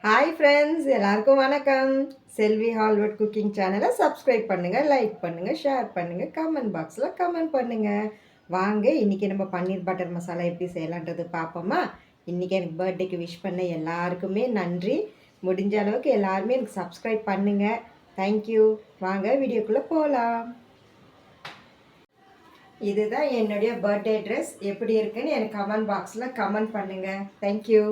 Hi friends, எல்லாருக்கும் வணக்கம். செல்வி ஹால்வர்ட் cooking சேனலை சப்ஸ்கிரைப் பண்ணுங்கள், லைக் பண்ணுங்கள், ஷேர் பண்ணுங்கள், கமெண்ட் பாக்ஸில் கமெண்ட் பண்ணுங்கள். வாங்க இன்றைக்கி நம்ம பன்னீர் பட்டர் மசாலா எப்படி செய்யலான்றது பார்ப்போமா. இன்றைக்கி எனக்கு பர்த்டேக்கு விஷ் பண்ண எல்லாருக்குமே நன்றி. முடிஞ்ச அளவுக்கு எல்லாருமே எனக்கு சப்ஸ்கிரைப் பண்ணுங்கள். தேங்க்யூ. வாங்க வீடியோக்குள்ளே போகலாம். இதுதான் என்னுடைய பர்த்டே ட்ரெஸ். எப்படி இருக்குன்னு எனக்கு கமெண்ட் பாக்ஸில் கமெண்ட் பண்ணுங்கள். தேங்க்யூ.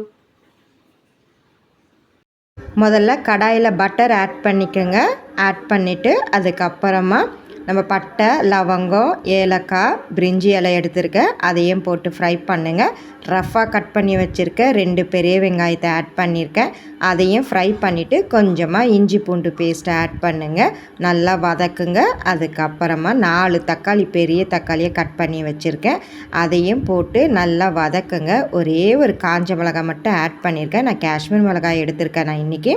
முதல்ல கடாயில் பட்டர் ஆட் பண்ணிக்கோங்க. ஆட் பண்ணிவிட்டு அதுக்கப்புறமா நம்ம பட்டை, லவங்கம், ஏலக்காய், பிரிஞ்சி இலை எடுத்துருக்கேன், அதையும் போட்டு ஃப்ரை பண்ணுங்கள். ரஃப்பாக கட் பண்ணி வச்சுருக்கேன் 2 பெரிய வெங்காயத்தை ஆட் பண்ணியிருக்கேன், அதையும் ஃப்ரை பண்ணிவிட்டு கொஞ்சமாக இஞ்சி பூண்டு பேஸ்ட்டை ஆட் பண்ணுங்கள். நல்லா வதக்குங்க. அதுக்கப்புறமா 4 தக்காளி, பெரிய தக்காளியை கட் பண்ணி வச்சுருக்கேன், அதையும் போட்டு நல்லா வதக்குங்க. ஒரே ஒரு காஞ்ச மிளகாய் மட்டும் ஆட் பண்ணியிருக்கேன். நான் காஷ்மீர் மிளகாய் எடுத்திருக்கேன் நான் இன்றைக்கி.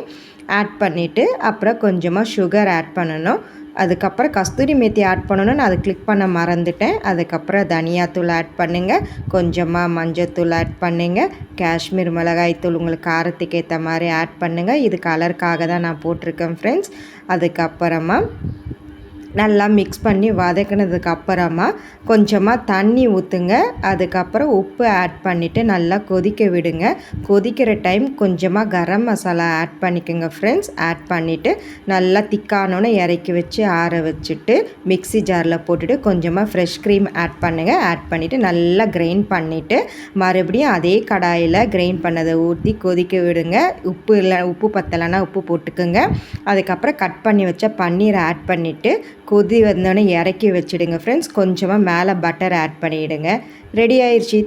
ஆட் பண்ணிவிட்டு அப்புறம் கொஞ்சமாக சுகர் ஆட் பண்ணணும். அதுக்கப்புறம் கஸ்தூரி மேத்தி ஆட் பண்ணணும்னு அதை கிளிக் பண்ண மறந்துட்டேன். அதுக்கப்புறம் தனியாத்தூள் ஆட் பண்ணுங்கள், கொஞ்சமாக மஞ்சத்தூள் ஆட் பண்ணுங்கள், காஷ்மீர் மிளகாய் தூள் உங்களுக்கு காரத்துக்கு ஏற்ற மாதிரி ஆட் பண்ணுங்கள். இது கலருக்காக தான் நான் போட்டிருக்கேன் ஃப்ரெண்ட்ஸ். அதுக்கப்புறமா நல்லா மிக்ஸ் பண்ணி வதக்கினதுக்கப்புறமா கொஞ்சமாக தண்ணி ஊற்றுங்க. அதுக்கப்புறம் உப்பு ஆட் பண்ணிவிட்டு நல்லா கொதிக்க விடுங்க. கொதிக்கிற டைம் கொஞ்சமாக கரம் மசாலா ஆட் பண்ணிக்கோங்க ஃப்ரெண்ட்ஸ். ஆட் பண்ணிவிட்டு நல்லா திக்கானோன்னு இறக்கி வச்சு ஆற வச்சுட்டு மிக்ஸி ஜாரில் போட்டுட்டு கொஞ்சமாக ஃப்ரெஷ் க்ரீம் ஆட் பண்ணுங்கள். ஆட் பண்ணிவிட்டு நல்லா கிரைண்ட் பண்ணிவிட்டு மறுபடியும் அதே கடாயில் கிரைண்ட் பண்ணதை ஊற்றி கொதிக்க விடுங்க. உப்பு பத்தலைன்னா உப்பு போட்டுக்கோங்க. அதுக்கப்புறம் கட் பண்ணி வச்ச பன்னீரை ஆட் பண்ணிவிட்டு கொதி வந்தோடனே இறக்கி வச்சுடுங்க ஃப்ரெண்ட்ஸ். கொஞ்சமாக மேலே பட்டர் ஆட் பண்ணிவிடுங்க. ரெடி ஆயிடுச்சு.